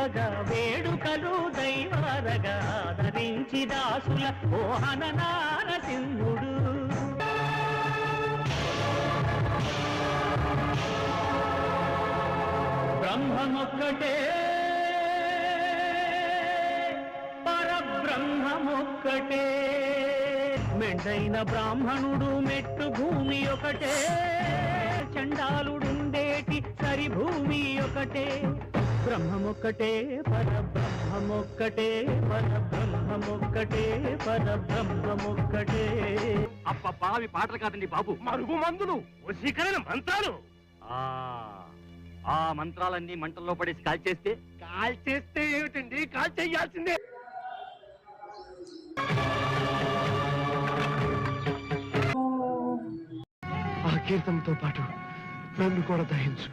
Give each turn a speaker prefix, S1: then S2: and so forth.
S1: కొలువగా వేడుకలు దైవారగా ఆదరించి దాసుల మోహన నారసింహుడు. బ్రహ్మమొక్కటే పరబ్రహ్మమొక్కటే, మెండైన బ్రాహ్మణుడు మెట్టు భూమి ఒకటే, చండాలుడుండేటి సరి భూమి ఒకటే. బ్రహ్మమొక్కటే పరబ్రహ్మమొక్కటే, పరబ్రహ్మమొక్కటే, పరబ్రహ్మమొక్కటే.
S2: అబ్బబ్బా అవి పాటలు కాదండి బాబు, మరుగు మందులు, వశీకరణ మంత్రాలు. ఆ మంత్రాలన్నీ మంటల్లో పడేసి కాల్చేస్తే ఏమిటండి, కాల్ చెయ్యాల్సిందే.
S3: ఆ కీర్తనతో పాటు నన్ను కూడా దహించు.